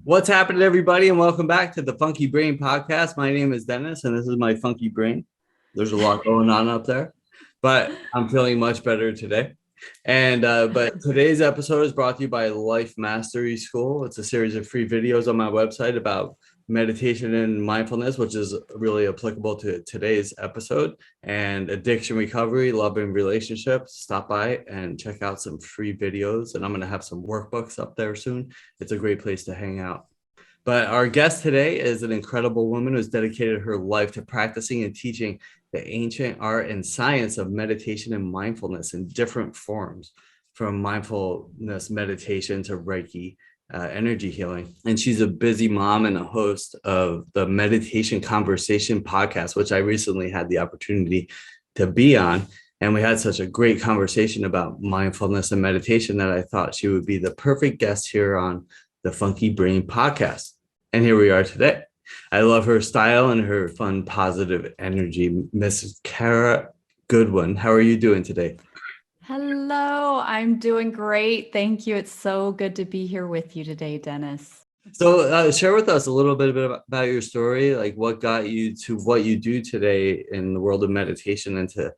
What's happening, everybody, and welcome back to the Funky Brain Podcast. My name is Dennis, and this is my funky brain. There's a lot going on up there, but I'm feeling much better today. But today's episode is brought to you by Life Mastery School. It's a series of free videos on my website about meditation and mindfulness, which is really applicable to today's episode, and addiction recovery, love and relationships. Stop by and check out some free videos, and I'm going to have some workbooks up there soon. It's a great place to hang out. But our guest today is an incredible woman who's dedicated her life to practicing and teaching the ancient art and science of meditation and mindfulness in different forms, from mindfulness meditation to Reiki, energy healing. And she's a busy mom and a host of the Meditation Conversation podcast, which I recently had the opportunity to be on. And we had such a great conversation about mindfulness and meditation that I thought she would be the perfect guest here on the Funky Brain Podcast. And here we are today. I love her style and her fun, positive energy. Mrs. Cara Goodwin, how are you doing today? Hello, I'm doing great. Thank you. It's so good to be here with you today, Dennis. So share with us a little bit about your story, like what got you to what you do today in the world of meditation and to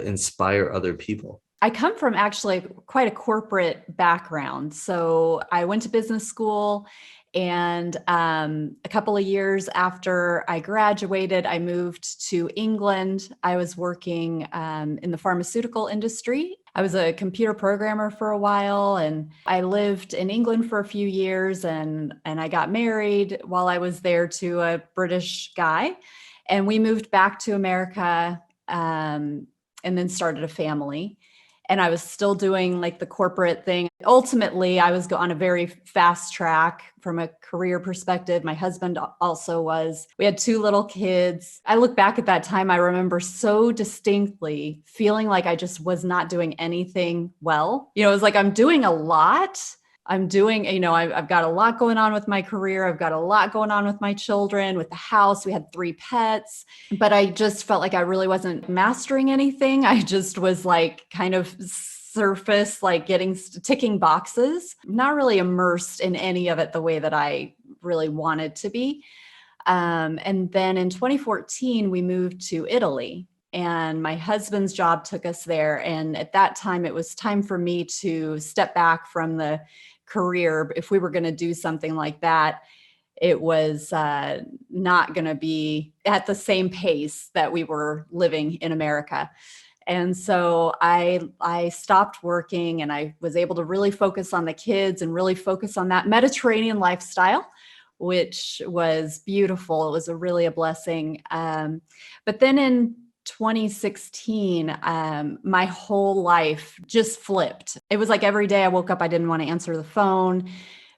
inspire other people. I come from actually quite a corporate background. So I went to business school, and a couple of years after I graduated, I moved to England. I was working in the pharmaceutical industry. I was a computer programmer for a while, and I lived in England for a few years, and I got married while I was there to a British guy. And we moved back to America and then started a family. And I was still doing like the corporate thing. Ultimately, I was on a very fast track from a career perspective. My husband also was. We had 2 little kids. I look back at that time, I remember so distinctly feeling like I just was not doing anything well. It was like I'm doing a lot. I've got a lot going on with my career. I've got a lot going on with my children, with the house. We had 3 pets, but I just felt like I really wasn't mastering anything. I just was like kind of surface, like ticking boxes, not really immersed in any of it the way that I really wanted to be. And then in 2014, we moved to Italy. And my husband's job took us there. And at that time, it was time for me to step back from the career. If we were going to do something like that, it was not going to be at the same pace that we were living in America. And so I stopped working, and I was able to really focus on the kids and really focus on that Mediterranean lifestyle, which was beautiful. It was really a blessing. But then in 2016, my whole life just flipped. It was like every day I woke up, I didn't want to answer the phone,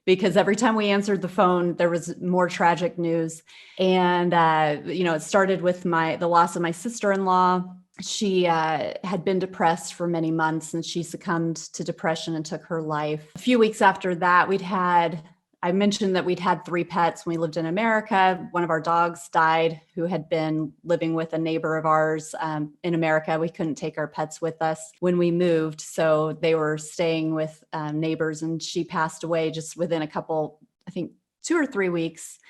because every time we answered the phone, there was more tragic news. And, it started with the loss of my sister-in-law. She had been depressed for many months, and she succumbed to depression and took her life. A few weeks after that, I mentioned that we'd had 3 pets when we lived in America. One of our dogs died, who had been living with a neighbor of ours in America. We couldn't take our pets with us when we moved, so they were staying with neighbors, and she passed away just within a couple, I think 2 or 3 weeks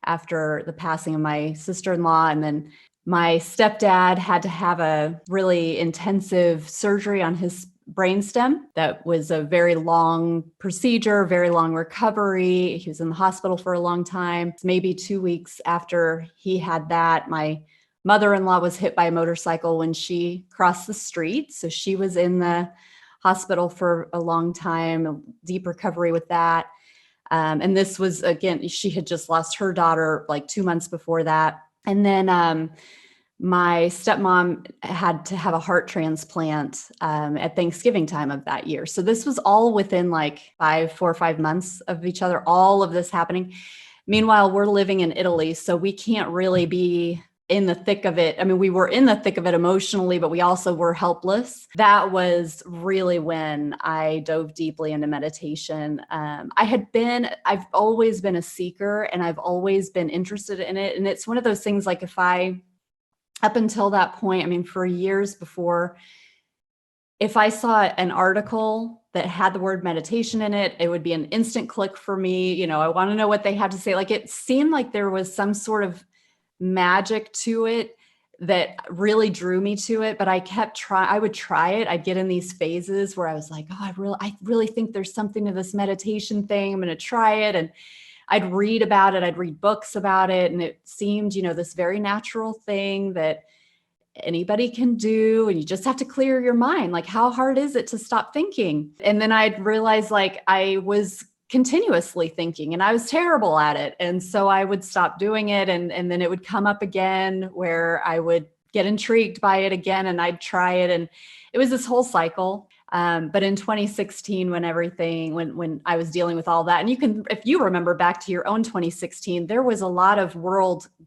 after the passing of my sister-in-law. And then my stepdad had to have a really intensive surgery on his brainstem. That was a very long procedure, very long recovery. He was in the hospital for a long time. Maybe 2 weeks after he had that, my mother-in-law was hit by a motorcycle when she crossed the street. So she was in the hospital for a long time, a deep recovery with that. And this was, again, she had just lost her daughter like 2 months before that. And then my stepmom had to have a heart transplant at Thanksgiving time of that year. So this was all within like 4 or 5 months of each other, all of this happening. Meanwhile, we're living in Italy, so we can't really be in the thick of it. I mean, we were in the thick of it emotionally, but we also were helpless. That was really when I dove deeply into meditation. I've always been a seeker, and I've always been interested in it. And it's one of those things, like up until that point, I mean, for years before if I saw an article that had the word meditation in it, it would be an instant click for me. You know, I want to know what they had to say. Like, it seemed like there was some sort of magic to it that really drew me to it. But I kept trying. I would try it. I'd get in these phases where I was like, oh, I really think there's something to this meditation thing. I'm going to try it. And I'd read about it. I'd read books about it. And it seemed, you know, this very natural thing that anybody can do, and you just have to clear your mind. Like, how hard is it to stop thinking? And then I'd realize, like, I was continuously thinking and I was terrible at it. And so I would stop doing it. And then it would come up again where I would get intrigued by it again and I'd try it. And it was this whole cycle. But in 2016, when I was dealing with all that, and if you remember back to your own 2016, there was a lot of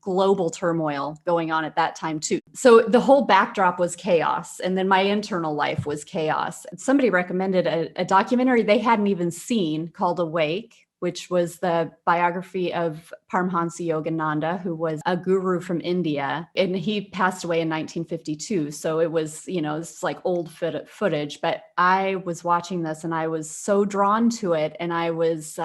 global turmoil going on at that time too. So the whole backdrop was chaos. And then my internal life was chaos. Somebody recommended a documentary they hadn't even seen called Awake, which was the biography of Paramahansa Yogananda, who was a guru from India. And he passed away in 1952. So it was, you know, it's like old footage. But I was watching this and I was so drawn to it. And I was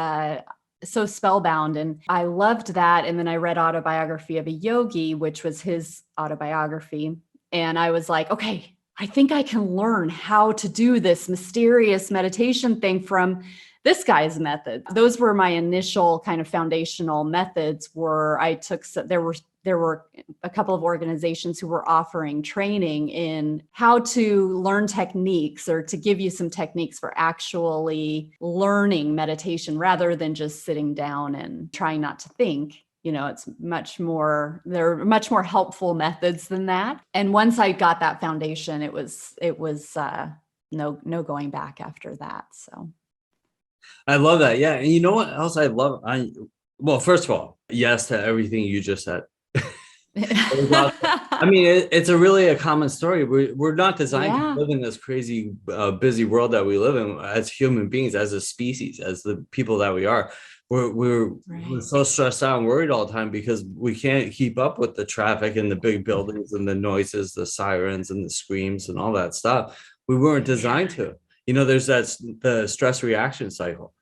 so spellbound. And I loved that. And then I read Autobiography of a Yogi, which was his autobiography. And I was like, okay, I think I can learn how to do this mysterious meditation thing from this guy's method. Those were my initial kind of foundational methods. There were a couple of organizations who were offering training in how to learn techniques, or to give you some techniques for actually learning meditation rather than just sitting down and trying not to think. You know, there are much more helpful methods than that. And once I got that foundation, it was no going back after that. So I love that. Yeah. And you know what else I love? Well, first of all, yes to everything you just said. I mean, it's really a common story. We're not designed to live in this crazy, busy world that we live in as human beings, as a species, as the people that we are. We're so stressed out and worried all the time because we can't keep up with the traffic and the big buildings and the noises, the sirens and the screams and all that stuff. We weren't designed to. You know, there's the stress reaction cycle.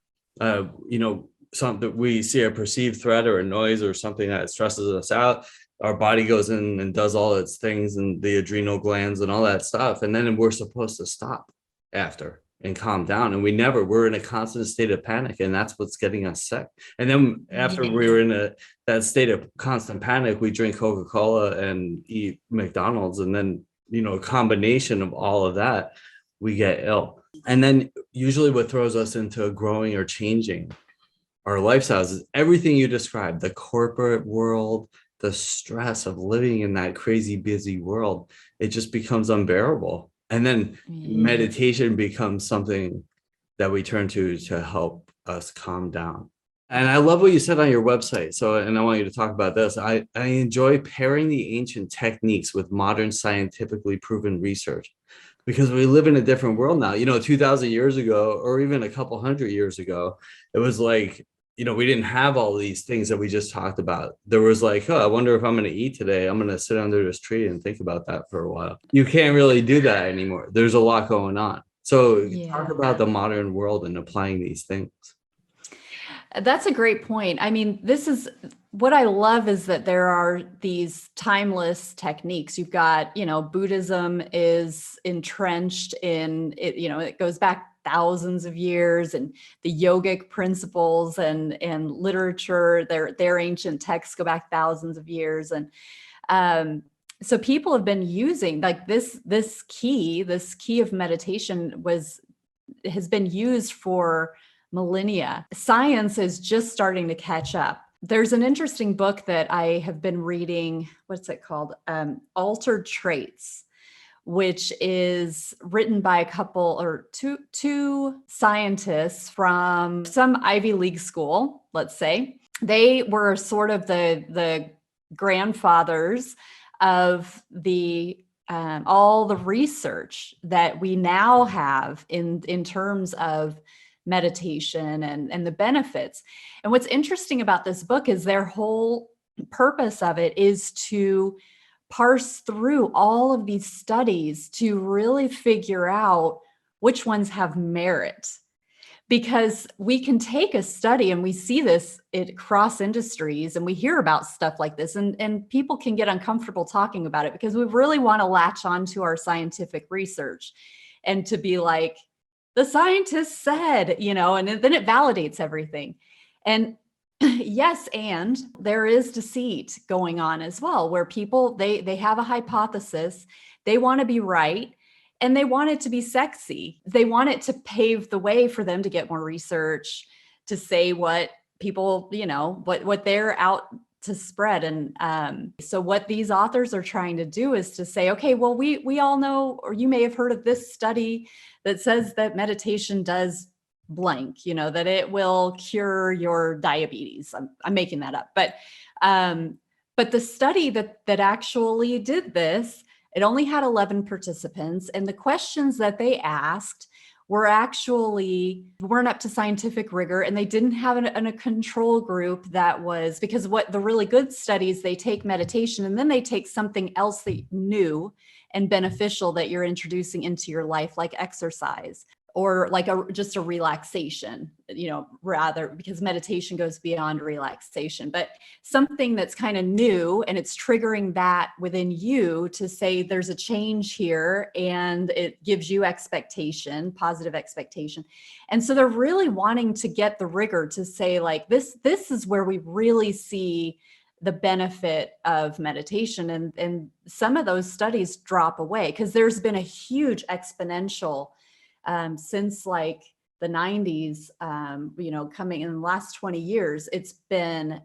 You know, something we see a perceived threat or a noise or something that stresses us out. Our body goes in and does all its things and the adrenal glands and all that stuff. And then we're supposed to stop after and calm down. And we're in a constant state of panic. And that's what's getting us sick. And then after we were in that state of constant panic, we drink Coca-Cola and eat McDonald's. And then, you know, a combination of all of that, we get ill. And then usually what throws us into growing or changing our lifestyles is everything you described: the corporate world, the stress of living in that crazy busy world. It just becomes unbearable. And then meditation becomes something that we turn to help us calm down. And I love what you said on your website. And I want you to talk about this. I enjoy pairing the ancient techniques with modern scientifically proven research, because we live in a different world now. You know, 2000 years ago, or even a couple hundred years ago, it was like, you know, we didn't have all these things that we just talked about. There was like, oh, I wonder if I'm going to eat today. I'm going to sit under this tree and think about that for a while. You can't really do that anymore. There's a lot going on. So talk about the modern world and applying these things. That's a great point. I mean, this is what I love, is that there are these timeless techniques. You've got, you know, Buddhism is entrenched in it, you know, it goes back thousands of years, and the yogic principles and literature, their ancient texts go back thousands of years. And so people have been using like this key of meditation has been used for millennia. Science is just starting to catch up. There's an interesting book that I have been reading. What's it called? Altered Traits, which is written by a couple or two scientists from some Ivy League school, let's say. They were sort of the grandfathers of all the research that we now have in terms of meditation and the benefits. And what's interesting about this book is their whole purpose of it is to parse through all of these studies to really figure out which ones have merit. Because we can take a study, and we see this across industries, and we hear about stuff like this, and people can get uncomfortable talking about it because we really want to latch onto our scientific research and to be like, the scientists said, and then it validates everything. And yes, and there is deceit going on as well, where people, they have a hypothesis, they want to be right, and they want it to be sexy. They want it to pave the way for them to get more research, to say what people, what they're out to spread. And so what these authors are trying to do is to say, okay, well, we all know, or you may have heard of this study that says that meditation does blank, that it will cure your diabetes. I'm making that up, but the study that actually did this, it only had 11 participants, and the questions that they asked weren't up to scientific rigor, and they didn't have a control group that was, because what the really good studies, they take meditation and then they take something else that new and beneficial that you're introducing into your life, like exercise, or like just a relaxation, rather, because meditation goes beyond relaxation, but something that's kind of new, and it's triggering that within you to say there's a change here, and it gives you expectation, positive expectation. And so they're really wanting to get the rigor to say, like, this is where we really see the benefit of meditation. And some of those studies drop away because there's been a huge exponential since like the 90s, coming in the last 20 years. It's been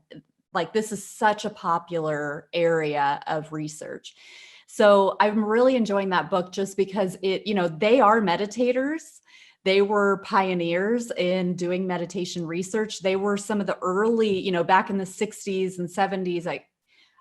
like, this is such a popular area of research. So I'm really enjoying that book just because they are meditators. They were pioneers in doing meditation research. They were some of the early, back in the 60s and 70s.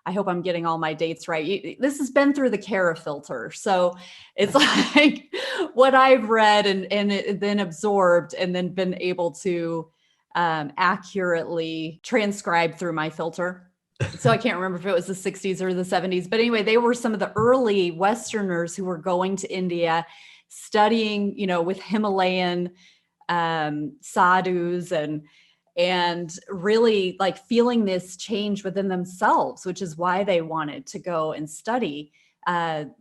I hope I'm getting all my dates right. This has been through the Cara filter. So it's like what I've read and then absorbed and then been able to accurately transcribe through my filter. So I can't remember if it was the 60s or the 70s, but anyway, they were some of the early Westerners who were going to India, studying, with Himalayan sadhus and really like feeling this change within themselves, which is why they wanted to go and study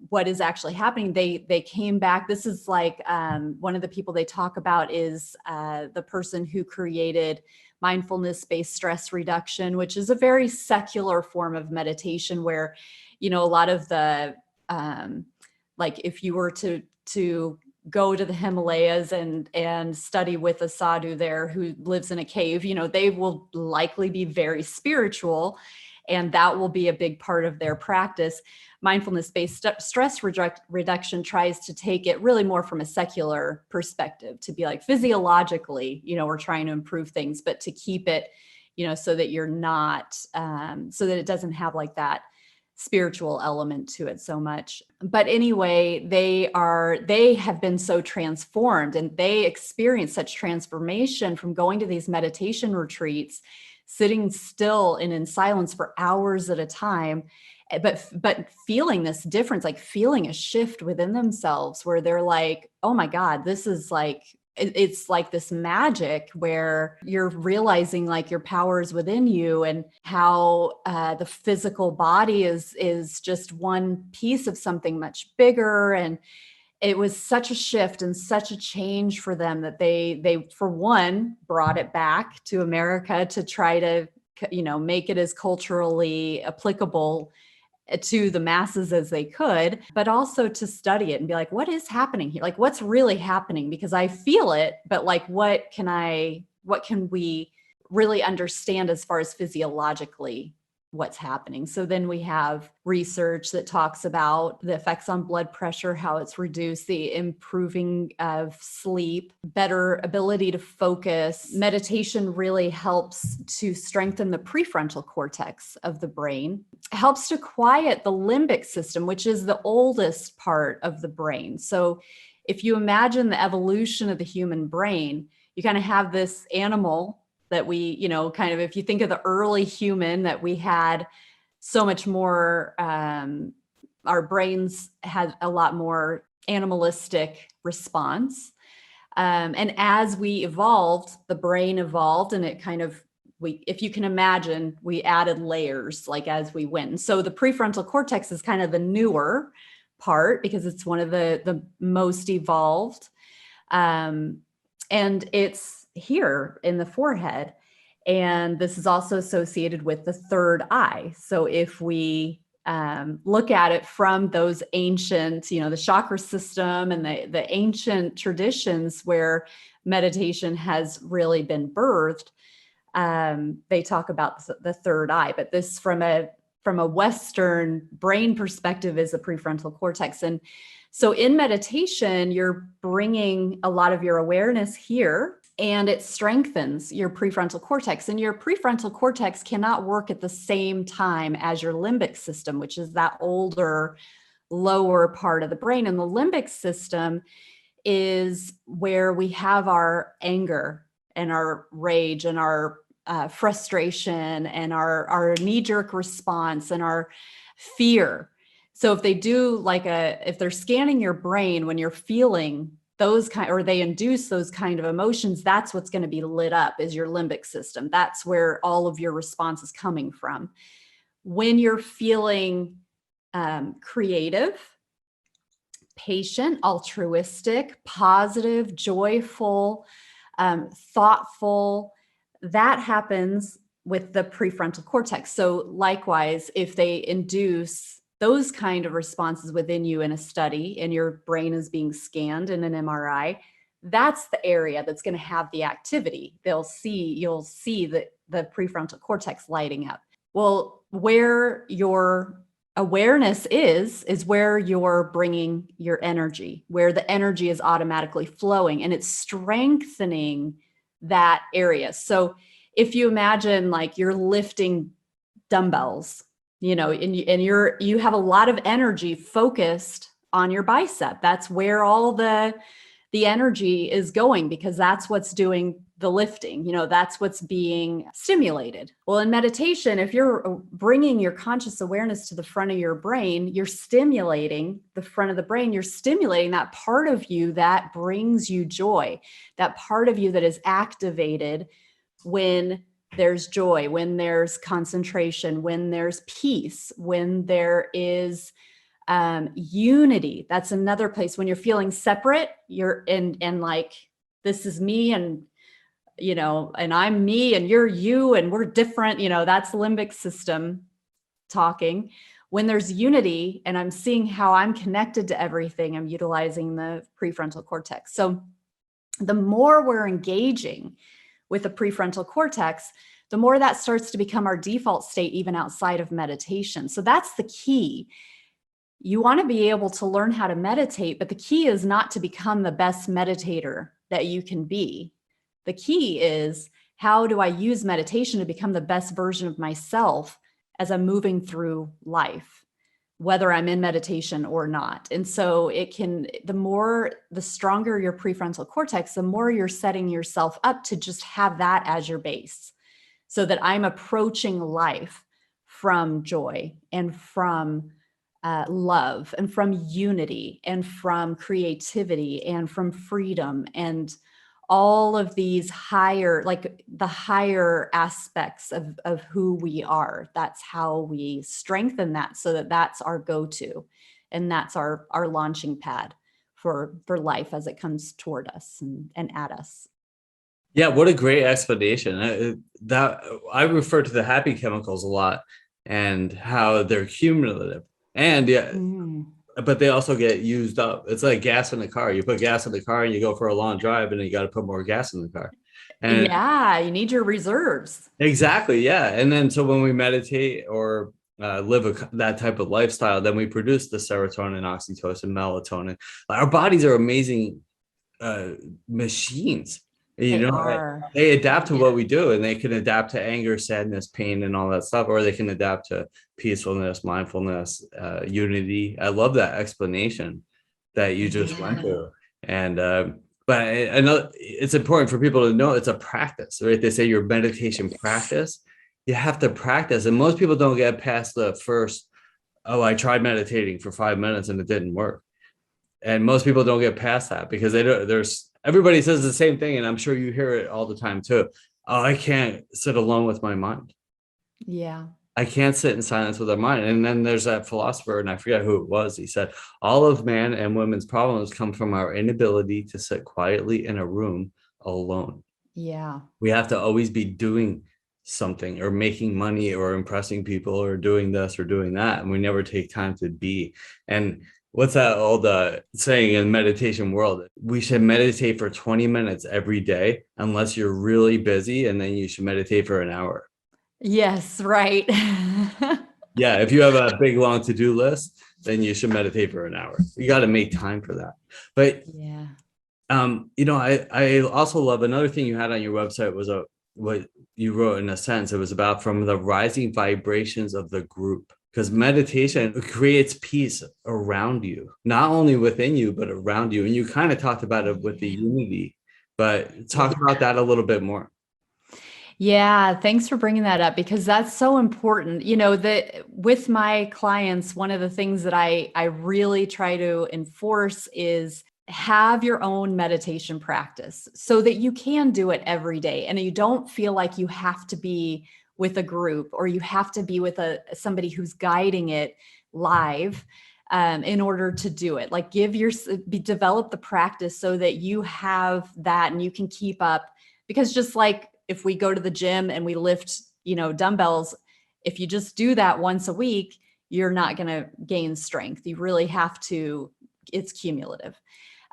what is actually happening. They came back. This is like one of the people they talk about is the person who created mindfulness-based stress reduction, which is a very secular form of meditation where, a lot of the, like if you were to go to the Himalayas and study with a sadhu there who lives in a cave, they will likely be very spiritual, and that will be a big part of their practice. Mindfulness-based stress reduction tries to take it really more from a secular perspective, to be like physiologically, we're trying to improve things, but to keep it, so that you're not, so that it doesn't have like that spiritual element to it so much. But anyway, they have been so transformed, and they experience such transformation from going to these meditation retreats, sitting still and in silence for hours at a time, but feeling this difference, like feeling a shift within themselves where they're like, oh my God, this is like, it's like this magic where you're realizing like your power is within you, and how the physical body is just one piece of something much bigger. And it was such a shift and such a change for them that they for one brought it back to America to try to make it as culturally applicable to the masses as they could, but also to study it and be like, what is happening here? Like, what's really happening? Because I feel it, but like, what can we really understand as far as physiologically what's happening? So then we have research that talks about the effects on blood pressure, how it's reduced, the improving of sleep, better ability to focus. Meditation really helps to strengthen the prefrontal cortex of the brain, helps to quiet the limbic system, which is the oldest part of the brain. So if you imagine the evolution of the human brain, you kind of have this animal that we, kind of, if you think of the early human, that we had so much more our brains had a lot more animalistic response. And as we evolved, the brain evolved, and it kind of, if you can imagine, we added layers like as we went. And so the prefrontal cortex is kind of the newer part because it's one of the most evolved. And it's here in the forehead. And this is also associated with the third eye. So if we look at it from those ancient, the chakra system and the ancient traditions where meditation has really been birthed, they talk about the third eye. But this, from a Western brain perspective, is the prefrontal cortex. And so in meditation, you're bringing a lot of your awareness here, and it strengthens your prefrontal cortex. And your prefrontal cortex cannot work at the same time as your limbic system, which is that older, lower part of the brain. And the limbic system is where we have our anger and our rage and our frustration and our knee-jerk response and our fear. So if they do if they're scanning your brain when you're feeling those or they induce those kind of emotions, that's what's going to be lit up, is your limbic system. That's where all of your response is coming from. When you're feeling creative, patient, altruistic, positive, joyful, thoughtful, that happens with the prefrontal cortex. So likewise, if they induce those kind of responses within you in a study and your brain is being scanned in an MRI, that's the area that's going to have the activity. You'll see the prefrontal cortex lighting up. Well, where your awareness is where you're bringing your energy, where the energy is automatically flowing, and it's strengthening that area. So if you imagine you're lifting dumbbells, and you have a lot of energy focused on your bicep. That's where all the energy is going, because that's what's doing the lifting. That's what's being stimulated. Well, in meditation, if you're bringing your conscious awareness to the front of your brain, you're stimulating the front of the brain. You're stimulating that part of you that brings you joy, that part of you that is activated when there's joy, when there's concentration, when there's peace, when there is unity. That's another place. When you're feeling separate, you're this is me, and and I'm me, and you're you, and we're different. That's limbic system talking. When there's unity and I'm seeing how I'm connected to everything, I'm utilizing the prefrontal cortex. So the more we're engaging with the prefrontal cortex, the more that starts to become our default state, even outside of meditation. So that's the key. You want to be able to learn how to meditate, but the key is not to become the best meditator that you can be. The key is, how do I use meditation to become the best version of myself as I'm moving through life, whether I'm in meditation or not? And so the stronger your prefrontal cortex, the more you're setting yourself up to just have that as your base, so that I'm approaching life from joy and from love and from unity and from creativity and from freedom and all of these higher, the higher aspects of who we are. That's how we strengthen that, so that that's our go-to, and that's our launching pad for life as it comes toward us and at us. Yeah, what a great explanation. That I refer to the happy chemicals a lot and how they're cumulative. And but they also get used up. It's like gas in the car. You put gas in the car and you go for a long drive, and then you got to put more gas in the car. And you need your reserves. Exactly. Yeah. And then so when we meditate or live that type of lifestyle, then we produce the serotonin, oxytocin, melatonin. Our bodies are amazing machines. They adapt to what we do, and they can adapt to anger, sadness, pain, and all that stuff, or they can adapt to peacefulness, mindfulness, unity. I love that explanation that you just went through. And but I know it's important for people to know it's a practice, right? They say your meditation practice, you have to practice, and most people don't get past the first oh, I tried meditating for 5 minutes and it didn't work. And most people don't get past that because they don't, everybody says the same thing. And I'm sure you hear it all the time too. Oh, I can't sit alone with my mind. Yeah. I can't sit in silence with our mind. And then there's that philosopher, and I forget who it was. He said, all of man and women's problems come from our inability to sit quietly in a room alone. Yeah. We have to always be doing something or making money or impressing people or doing this or doing that. And we never take time to be. And what's that old saying in meditation world? We should meditate for 20 minutes every day, unless you're really busy. And then you should meditate for an hour. Yes, right. Yeah, if you have a big long to-do list, then you should meditate for an hour. You got to make time for that. But Yeah. I also love another thing you had on your website was what you wrote in a sense. It was about from the rising vibrations of the group, because meditation creates peace around you, not only within you, but around you. And you kind of talked about it with the unity, but talk about that a little bit more. Yeah, thanks for bringing that up because that's so important. You know, that with my clients, one of the things that I really try to enforce is have your own meditation practice so that you can do it every day and you don't feel like you have to be with a group or you have to be with somebody who's guiding it live in order to do it. Like develop the practice so that you have that and you can keep up, because just like if we go to the gym and we lift, dumbbells, if you just do that once a week, you're not going to gain strength. You really have to, it's cumulative.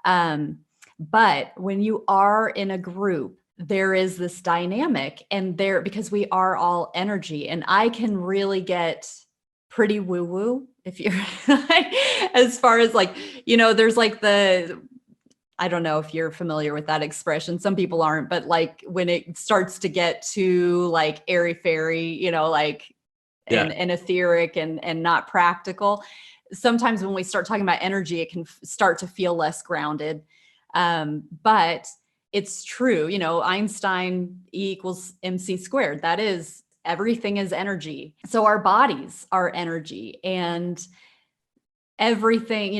But when you are in a group, there is this dynamic because we are all energy, and I can really get pretty woo woo if you're as far as there's like I don't know if you're familiar with that expression. Some people aren't, but like when it starts to get too like airy fairy, and etheric and not practical. Sometimes when we start talking about energy, it can start to feel less grounded. But it's true, Einstein E equals MC squared. That is, everything is energy. So our bodies are energy, and everything,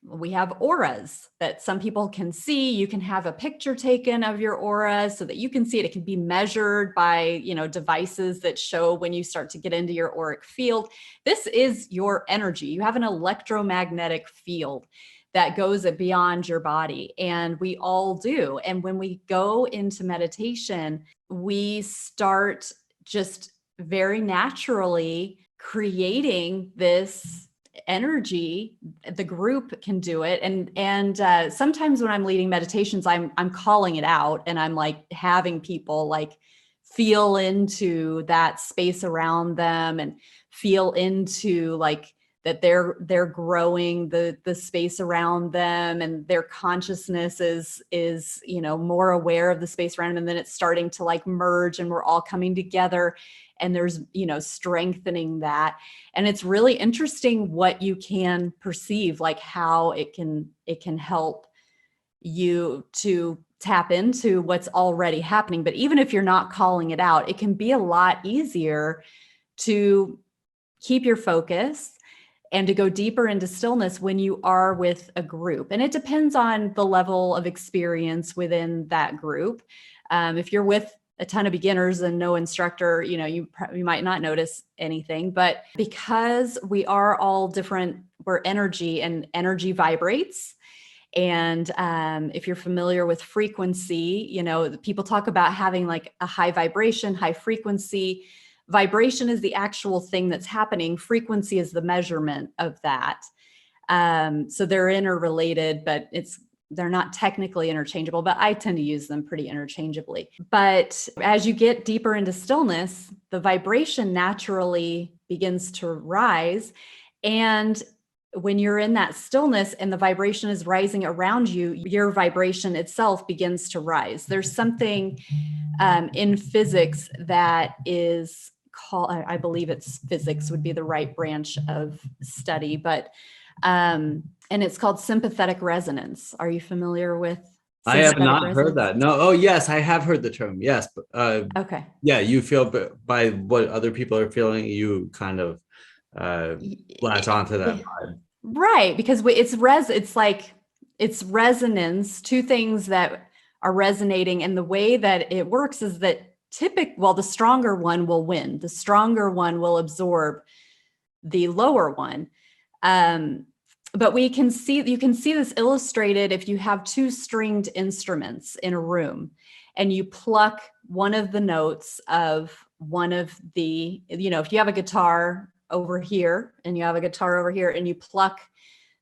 we have auras that some people can see. You can have a picture taken of your aura so that you can see it. It can be measured by, devices that show when you start to get into your auric field. This is your energy. You have an electromagnetic field that goes beyond your body, and we all do. And when we go into meditation, we start just very naturally creating this energy. The group can do it, and sometimes when I'm leading meditations, I'm calling it out, and I'm like having people like feel into that space around them and feel into like that they're growing the space around them, and their consciousness is more aware of the space around them, and then it's starting to like merge, and we're all coming together, and there's strengthening that. And it's really interesting what you can perceive, like how it can help you to tap into what's already happening. But even if you're not calling it out, it can be a lot easier to keep your focus and to go deeper into stillness when you are with a group. And it depends on the level of experience within that group. If you're with a ton of beginners and no instructor, you might not notice anything. But because we are all different, we're energy, and energy vibrates. And if you're familiar with frequency, people talk about having like a high vibration, high frequency. Vibration is the actual thing that's happening. Frequency is the measurement of that. So they're interrelated, but they're not technically interchangeable, but I tend to use them pretty interchangeably. But as you get deeper into stillness, the vibration naturally begins to rise. And when you're in that stillness and the vibration is rising around you, your vibration itself begins to rise. There's something in physics that is called, I believe it's physics would be the right branch of study, but and it's called sympathetic resonance. Are you familiar with I have not resonance? heard that. No. Oh, yes, I have heard the term. Yes. Okay. Yeah, you feel by what other people are feeling, you kind of latch onto that Yeah. vibe. Right, because it's resonance, two things that are resonating, and the way that it works is that the stronger one will win. The stronger one will absorb the lower one. But you can see this illustrated if you have two stringed instruments in a room and you pluck one of the notes of one of the, if you have a guitar over here and you have a guitar over here and you pluck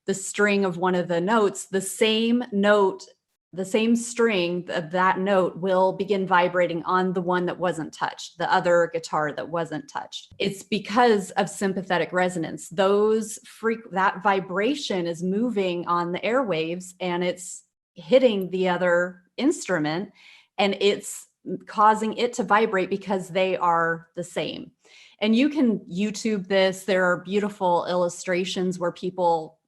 the string of one of the notes, the same string of that note will begin vibrating on the one that wasn't touched, the other guitar that wasn't touched. It's because of sympathetic resonance. That vibration is moving on the airwaves and it's hitting the other instrument and it's causing it to vibrate because they are the same. And you can YouTube this. There are beautiful illustrations where people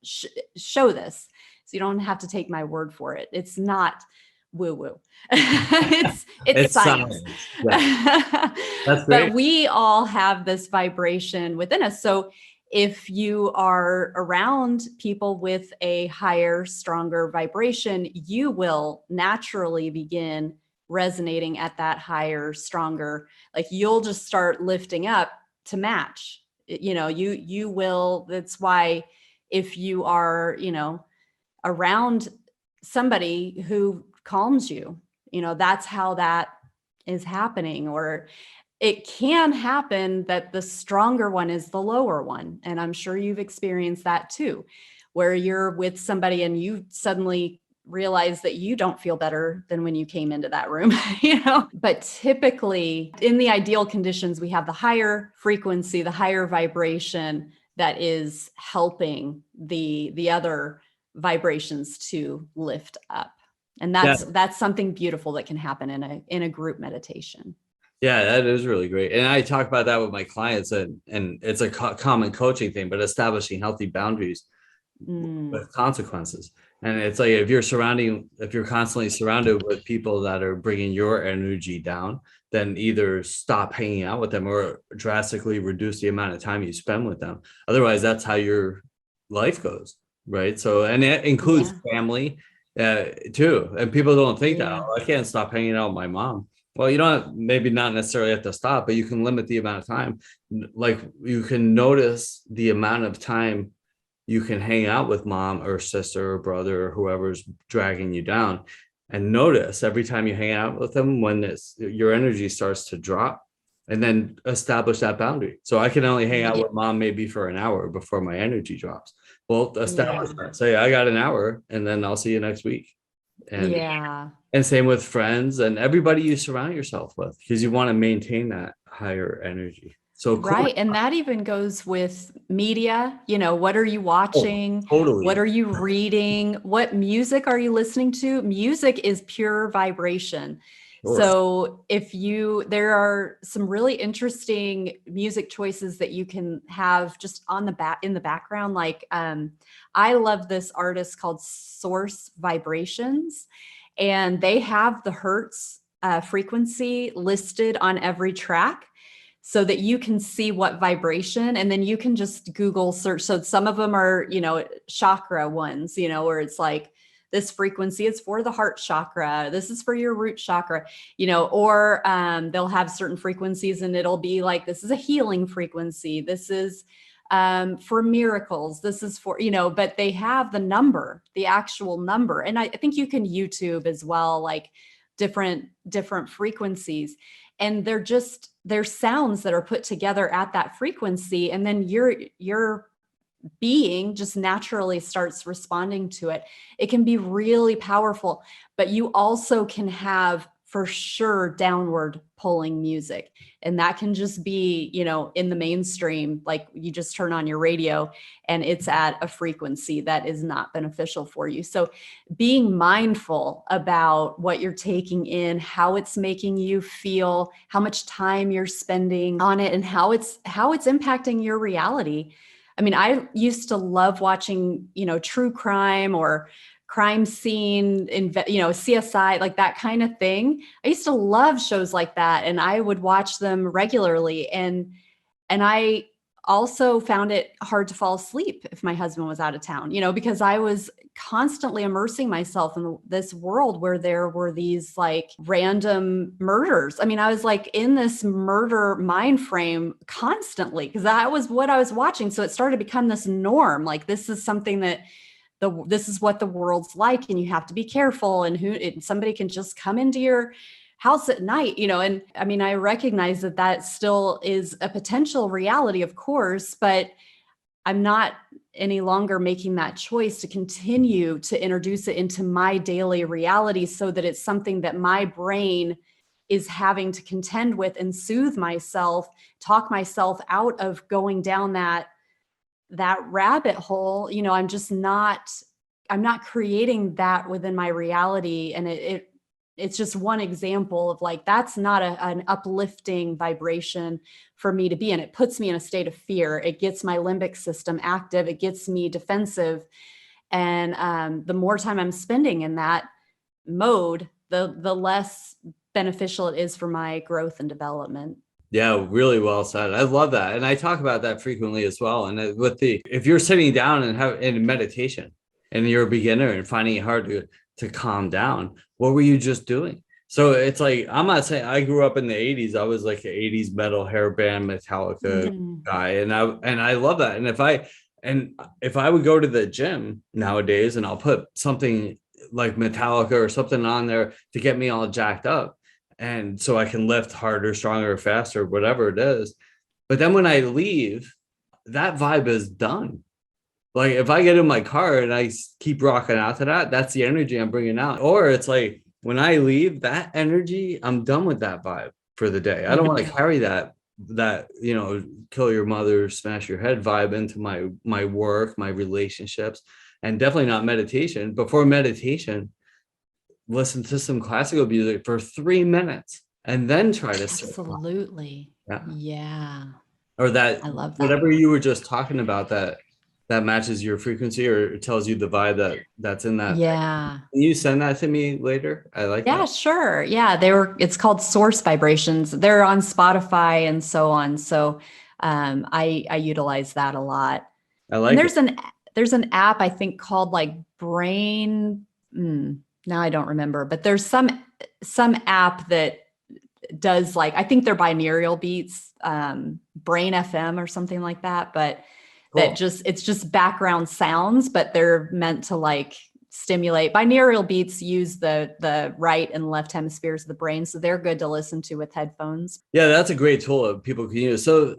show this. So you don't have to take my word for it. It's not woo-woo. it's science. Yeah. That's great. But we all have this vibration within us. So if you are around people with a higher, stronger vibration, you will naturally begin resonating at that higher, stronger, like you'll just start lifting up to match. You will. That's why if you are, around somebody who calms you, that's how that is happening. Or it can happen that the stronger one is the lower one. And I'm sure you've experienced that too, where you're with somebody and you suddenly realize that you don't feel better than when you came into that room, But typically in the ideal conditions, we have the higher frequency, the higher vibration that is helping the other vibrations to lift up. And that's something beautiful that can happen in a group meditation. Yeah, that is really great. And I talk about that with my clients, and it's a common coaching thing, but establishing healthy boundaries with consequences. And it's like if you're constantly surrounded with people that are bringing your energy down, then either stop hanging out with them or drastically reduce the amount of time you spend with them. Otherwise, that's how your life goes, right? So, and it includes family too. And people don't think that, oh, I can't stop hanging out with my mom. Well, you don't maybe not necessarily have to stop, but you can limit the amount of time. Like you can notice the amount of time you can hang out with mom or sister or brother or whoever's dragging you down, and notice every time you hang out with them when your energy starts to drop, and then establish that boundary. So I can only hang out with mom maybe for an hour before my energy drops. Well, establish that. Say, I got an hour and then I'll see you next week. And same with friends and everybody you surround yourself with, because you want to maintain that higher energy. So right. And that even goes with media. What are you watching? Oh, totally. What are you reading? What music are you listening to? Music is pure vibration. Sure. So there are some really interesting music choices that you can have just in the background. Like, I love this artist called Source Vibrations, and they have the Hertz frequency listed on every track, so that you can see what vibration, and then you can just Google search. So some of them are, chakra ones, where it's like this frequency is for the heart chakra. This is for your root chakra, or they'll have certain frequencies and it'll be like, this is a healing frequency. This is for miracles. This is for, but they have the actual number. And I think you can YouTube as well, like different frequencies. And they're sounds that are put together at that frequency. And then your being just naturally starts responding to it. It can be really powerful, but you also can have, for sure, downward pulling music. And that can just be, in the mainstream, like you just turn on your radio and it's at a frequency that is not beneficial for you. So being mindful about what you're taking in, how it's making you feel, how much time you're spending on it, and how it's impacting your reality. I mean, I used to love watching, true crime or crime scene, CSI, like that kind of thing. I used to love shows like that, and I would watch them regularly. And I also found it hard to fall asleep if my husband was out of town, because I was constantly immersing myself in this world where there were these like random murders. I mean, I was like in this murder mind frame constantly because that was what I was watching. So it started to become this norm. Like, this is something that this is what the world's like, and you have to be careful, and somebody can just come into your house at night, and I mean, I recognize that still is a potential reality, of course, but I'm not any longer making that choice to continue to introduce it into my daily reality so that it's something that my brain is having to contend with and soothe myself, talk myself out of going down that rabbit hole. I'm not creating that within my reality. And it's just one example of like, that's not an uplifting vibration for me to be in. It puts me in a state of fear. It gets my limbic system active. It gets me defensive. And the more time I'm spending in that mode, the less beneficial it is for my growth and development. Yeah, really well said. I love that. And I talk about that frequently as well. And if you're sitting down and have in meditation and you're a beginner and finding it hard to calm down, what were you just doing? So it's like, I'm not saying I grew up in the 80s. I was like an 80s metal hair band Metallica guy. And I love that. And if I would go to the gym nowadays and I'll put something like Metallica or something on there to get me all jacked up, and so I can lift harder, stronger, faster, whatever it is. But then when I leave, that vibe is done. Like if I get in my car and I keep rocking out to that, that's the energy I'm bringing out. Or it's like when I leave, that energy, I'm done with that vibe for the day. I don't want to carry that kill your mother, smash your head vibe into my work, my relationships, and definitely not meditation. Before meditation, listen to some classical music for 3 minutes and then try to absolutely. Yeah. Or that, I love that. whatever you were just talking about that matches your frequency or tells you the vibe that's in that. Yeah. Can you send that to me later? I like that. Sure. Yeah. It's called Source Vibrations. They're on Spotify and so on. So I utilize that a lot. I like there's an app I think called like Brain. Now I don't remember, but there's some app that does like, I think they're binaural beats, Brain FM or something like that, but cool. It's just background sounds, but they're meant to like stimulate. Binaural beats use the right and left hemispheres of the brain, so they're good to listen to with headphones. Yeah, that's a great tool that people can use. So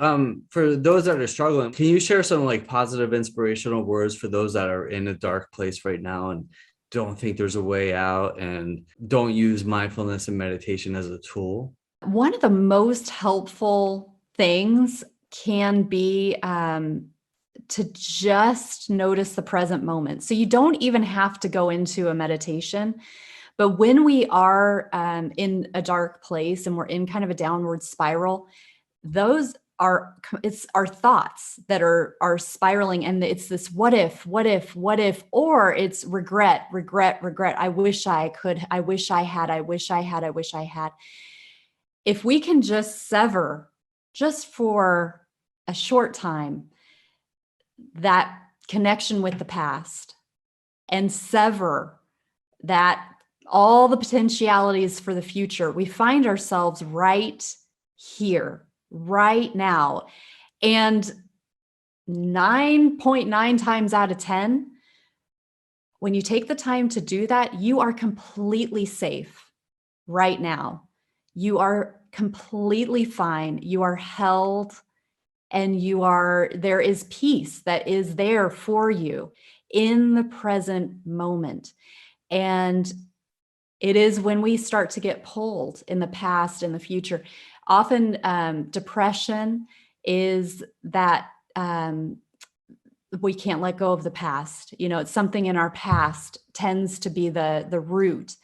for those that are struggling, can you share some like positive inspirational words for those that are in a dark place right now and don't think there's a way out and don't use mindfulness and meditation as a tool? One of the most helpful things can be to just notice the present moment. So you don't even have to go into a meditation, but when we are in a dark place and we're in kind of a downward spiral, it's our thoughts that are spiraling, and it's this what if, or it's regret. I wish I could, I wish I had. If we can just sever, just for a short time, that connection with the past and sever that all the potentialities for the future, we find ourselves right here, right now. And 9.9 times out of 10, when you take the time to do that, you are completely safe right now. You are completely fine. You are held, and there is peace that is there for you in the present moment. And it is when we start to get pulled in the past and the future. Often depression is that we can't let go of the past. It's something in our past tends to be the root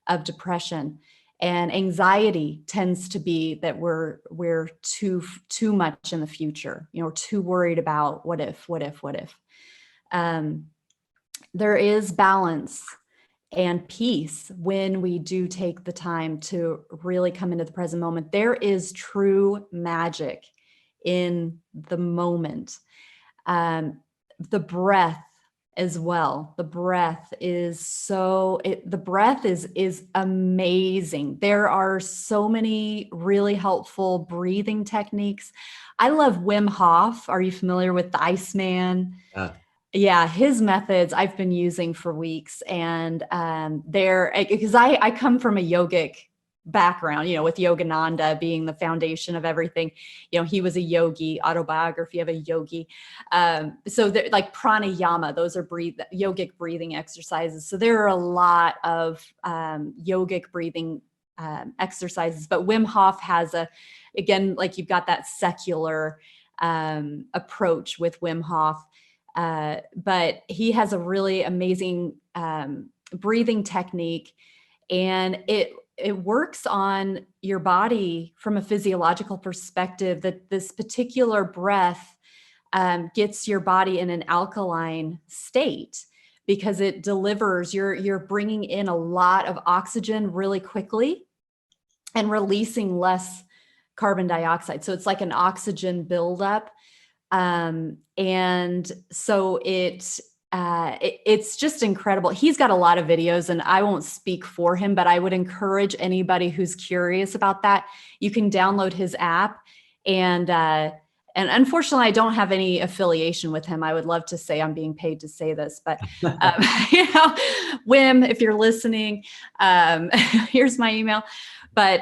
of depression. And anxiety tends to be that we're too much in the future, too worried about what if. There is balance and peace when we do take the time to really come into the present moment. There is true magic in the moment. The breath as well. The breath is is amazing. There are so many really helpful breathing techniques. I love Wim Hof. Are you familiar with the Iceman? Yeah, his methods I've been using for weeks, and they're because I come from a yogic background, with Yogananda being the foundation of everything. He was a yogi, autobiography of a yogi. So like pranayama, those are yogic breathing exercises. So there are a lot of yogic breathing exercises, but Wim Hof has again, like you've got that secular approach with Wim Hof. But he has a really amazing breathing technique, and it works on your body from a physiological perspective, that this particular breath gets your body in an alkaline state, because it delivers, you're bringing in a lot of oxygen really quickly and releasing less carbon dioxide. So it's like an oxygen buildup. And so it's just incredible. He's got a lot of videos, and I won't speak for him, but I would encourage anybody who's curious about that. You can download his app, and unfortunately, I don't have any affiliation with him. I would love to say I'm being paid to say this, but Wim, if you're listening, here's my email. But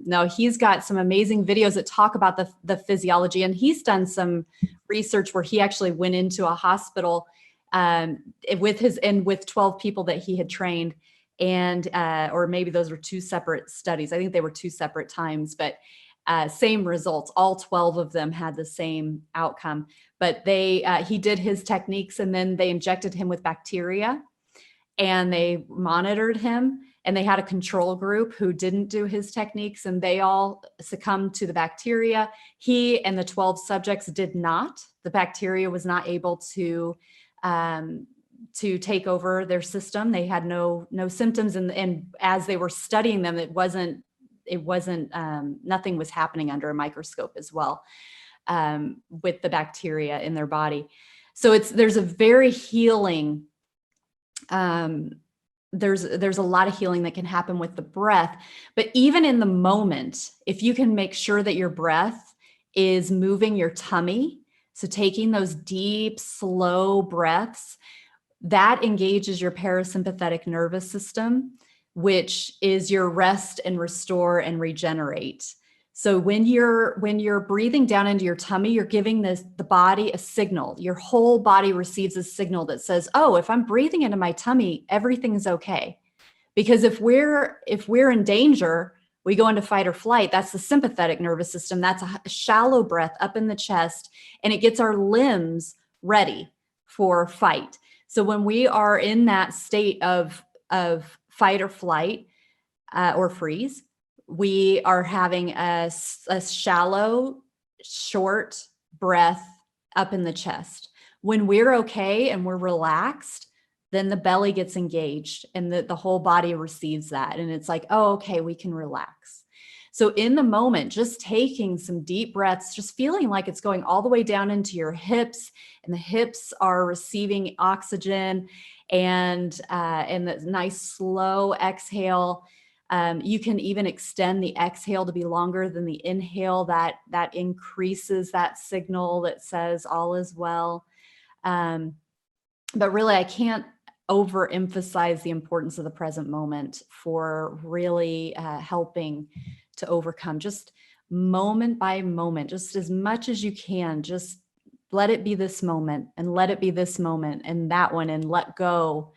no, he's got some amazing videos that talk about the physiology, and he's done some research where he actually went into a hospital with 12 people that he had trained, and or maybe those were two separate studies. I think they were two separate times, but same results. All 12 of them had the same outcome. But he did his techniques, and then they injected him with bacteria, and they monitored him. And they had a control group who didn't do his techniques, and they all succumbed to the bacteria. He and the 12 subjects did not. The bacteria was not able to take over their system. They had no symptoms, and as they were studying them, it wasn't nothing was happening under a microscope as well with the bacteria in their body. So there's a very healing. There's a lot of healing that can happen with the breath. But even in the moment, if you can make sure that your breath is moving your tummy, so taking those deep, slow breaths, that engages your parasympathetic nervous system, which is your rest and restore and regenerate. So when you're breathing down into your tummy, you're giving the body a signal. Your whole body receives a signal that says, oh, if I'm breathing into my tummy, everything's okay. Because if we're in danger, we go into fight or flight. That's the sympathetic nervous system. That's a shallow breath up in the chest, and it gets our limbs ready for fight. So when we are in that state of fight or flight or freeze, we are having a shallow, short breath up in the chest. When we're okay and we're relaxed, then the belly gets engaged, and the whole body receives that. And it's like, oh, okay, we can relax. So in the moment, just taking some deep breaths, just feeling like it's going all the way down into your hips, and the hips are receiving oxygen, and the nice slow exhale. You can even extend the exhale to be longer than the inhale. That increases that signal that says all is well. But really, I can't overemphasize the importance of the present moment for really helping to overcome, just moment by moment, just as much as you can. Just let it be this moment, and let it be this moment, and that one, and let go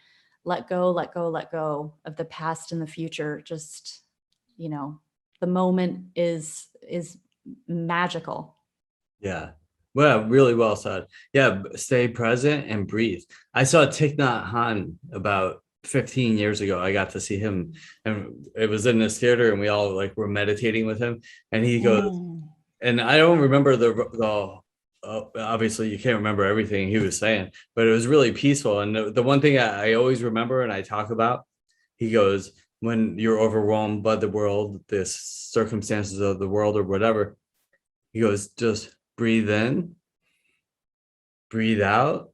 of the past and the future. Just, the moment is magical. Yeah. Well, really well said. Yeah. Stay present and breathe. I saw Thich Nhat Hanh about 15 years ago. I got to see him, and it was in this theater, and we all were meditating with him, and he goes, and I don't remember the obviously you can't remember everything he was saying, but it was really peaceful. And the one thing I always remember and I talk about, he goes, when you're overwhelmed by the world, the circumstances of the world or whatever, he goes, just breathe in, breathe out,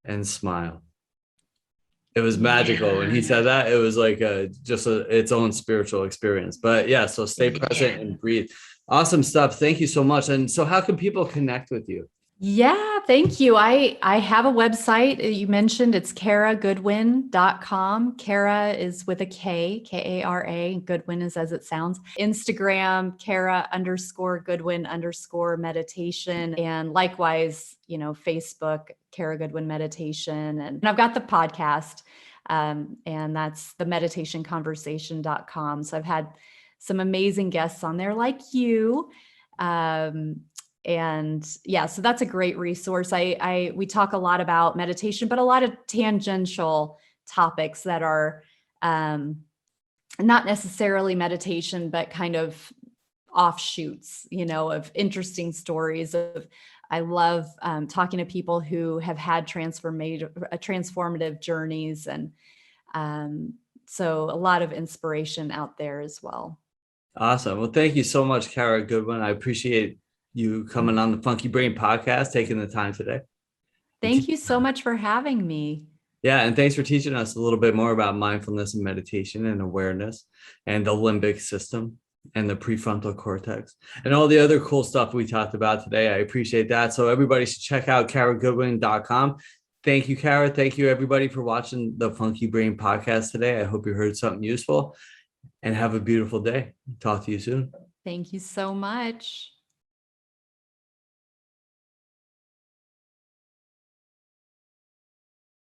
and smile. It was magical when he said that. It was like its own spiritual experience. But yeah, so stay present and breathe. Awesome stuff. Thank you so much. And so how can people connect with you? Yeah, thank you. I have a website you mentioned. It's caragoodwin.com. Cara is with a K, Kara. Goodwin is as it sounds. Instagram, Cara_Goodwin_meditation. And likewise, Facebook, Cara Goodwin Meditation. And I've got the podcast, and that's the meditationconversation.com. So I've had some amazing guests on there like you. And yeah, so that's a great resource. We talk a lot about meditation, but a lot of tangential topics that are not necessarily meditation, but kind of offshoots, of interesting stories of. I love talking to people who have had transformative journeys, and so a lot of inspiration out there as well. Awesome. Well, thank you so much, Cara Goodwin. I appreciate you coming on the Funky Brain podcast, taking the time today. Thank you so much for having me. Yeah, and thanks for teaching us a little bit more about mindfulness and meditation and awareness and the limbic system and the prefrontal cortex and all the other cool stuff we talked about today. I appreciate that. So everybody should check out caragoodwin.com. Thank you, Cara. Thank you, everybody, for watching the Funky Brain podcast today. I hope you heard something useful, and have a beautiful day. Talk to you soon. Thank you so much.